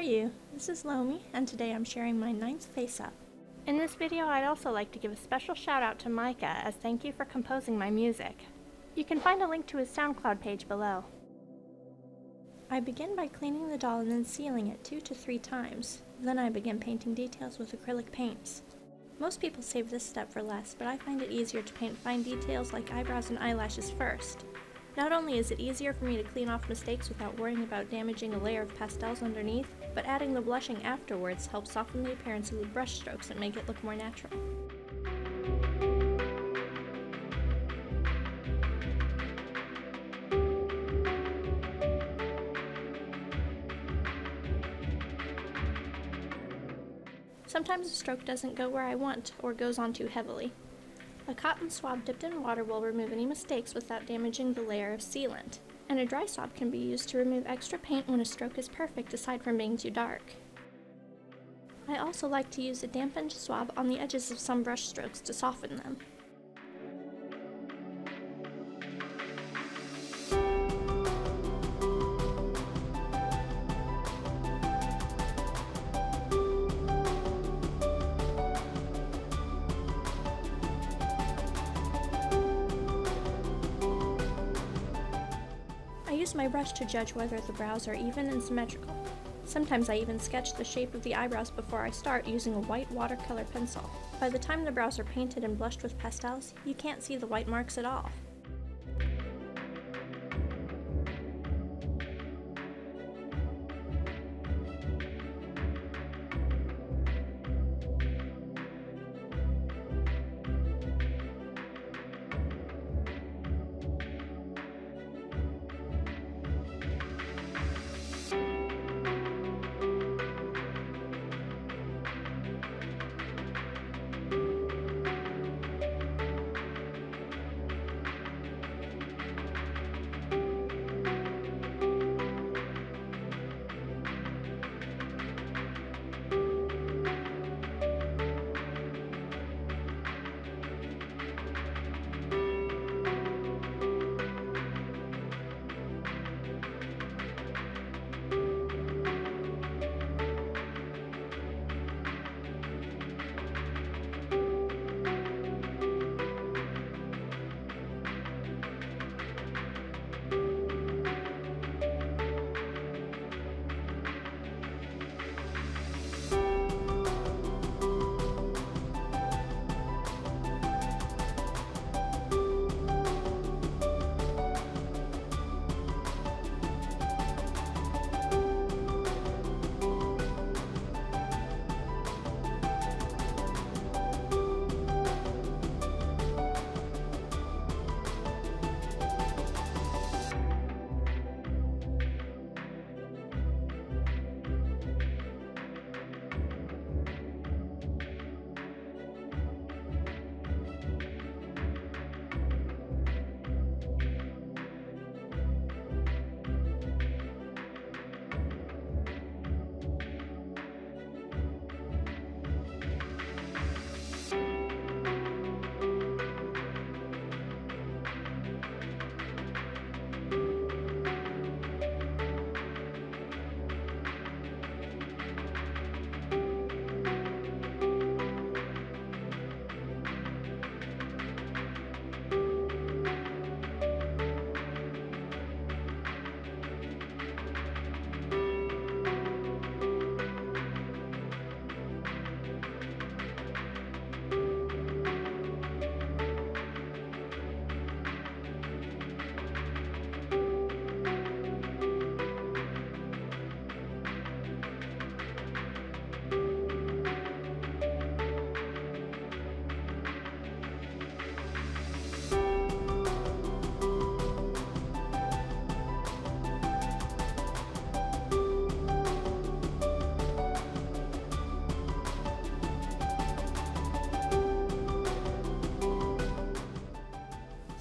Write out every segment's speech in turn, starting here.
you? This is Lomi, and today I'm sharing my 9th face up. In this video, I'd also like to give a special shout out to Micah as thank you for composing my music. You can find a link to his SoundCloud page below. I begin by cleaning the doll and then sealing it 2 to 3 times. Then I begin painting details with acrylic paints. Most people save this step for last, but I find it easier to paint fine details like eyebrows and eyelashes first. Not only is it easier for me to clean off mistakes without worrying about damaging a layer of pastels underneath, but adding the blushing afterwards helps soften the appearance of the brush strokes and make it look more natural. Sometimes a stroke doesn't go where I want, or goes on too heavily. A cotton swab dipped in water will remove any mistakes without damaging the layer of sealant, and a dry swab can be used to remove extra paint when a stroke is perfect aside from being too dark. I also like to use a dampened swab on the edges of some brush strokes to soften them. I use my brush to judge whether the brows are even and symmetrical. Sometimes I even sketch the shape of the eyebrows before I start using a white watercolor pencil. By the time the brows are painted and blushed with pastels, you can't see the white marks at all.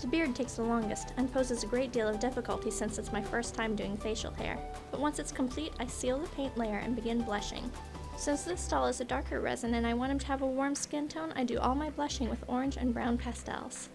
The beard takes the longest and poses a great deal of difficulty since it's my first time doing facial hair, but once it's complete, I seal the paint layer and begin blushing. Since this doll is a darker resin and I want him to have a warm skin tone, I do all my blushing with orange and brown pastels.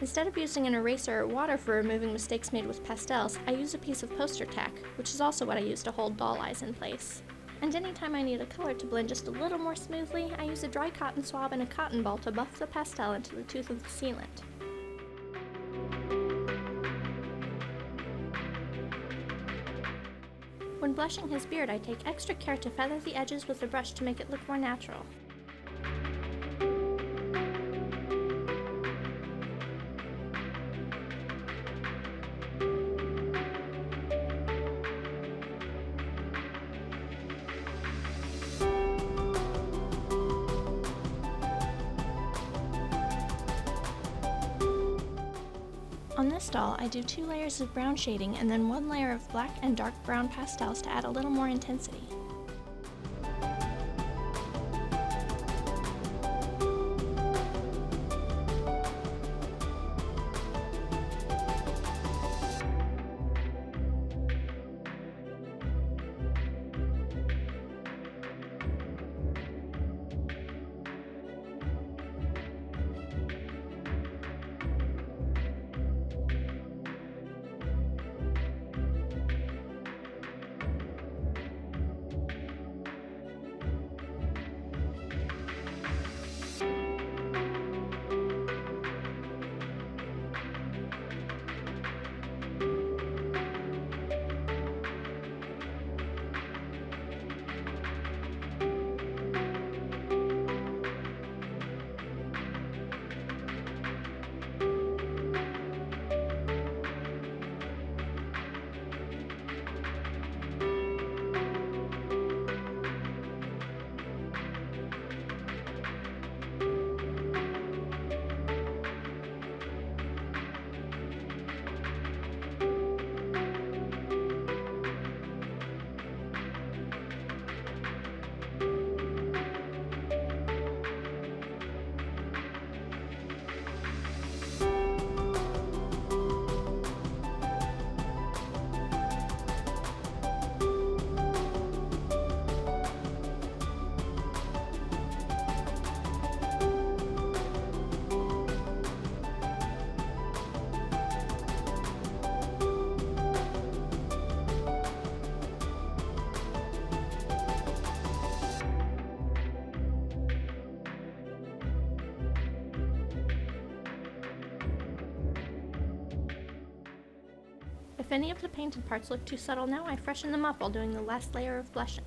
Instead of using an eraser or water for removing mistakes made with pastels, I use a piece of poster tack, which is also what I use to hold doll eyes in place. And anytime I need a color to blend just a little more smoothly, I use a dry cotton swab and a cotton ball to buff the pastel into the tooth of the sealant. When blushing his beard, I take extra care to feather the edges with a brush to make it look more natural. On this doll, I do 2 layers of brown shading and then 1 layer of black and dark brown pastels to add a little more intensity. If any of the painted parts look too subtle now, I freshen them up while doing the last layer of blushing.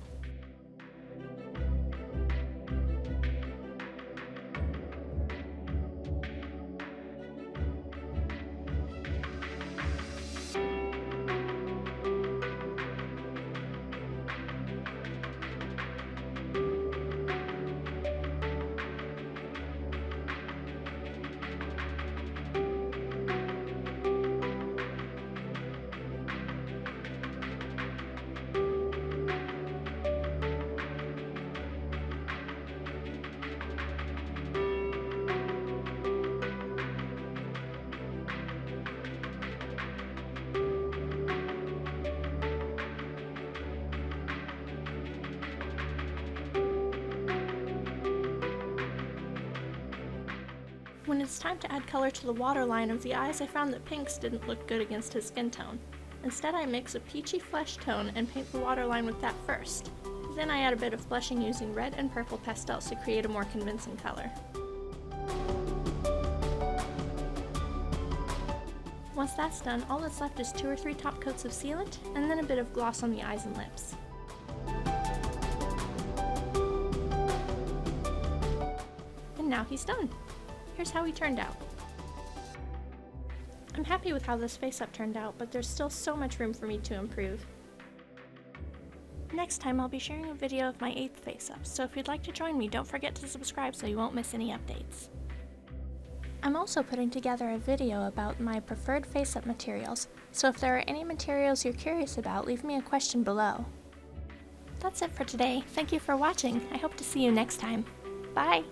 When it's time to add color to the waterline of the eyes, I found that pinks didn't look good against his skin tone. Instead, I mix a peachy flesh tone and paint the waterline with that first. Then I add a bit of blushing using red and purple pastels to create a more convincing color. Once that's done, all that's left is 2 or 3 top coats of sealant, and then a bit of gloss on the eyes and lips. And now he's done! Here's how he turned out. I'm happy with how this face-up turned out, but there's still so much room for me to improve. Next time I'll be sharing a video of my 8th face-up, so if you'd like to join me, don't forget to subscribe so you won't miss any updates. I'm also putting together a video about my preferred face-up materials, so if there are any materials you're curious about, leave me a question below. That's it for today. Thank you for watching. I hope to see you next time. Bye!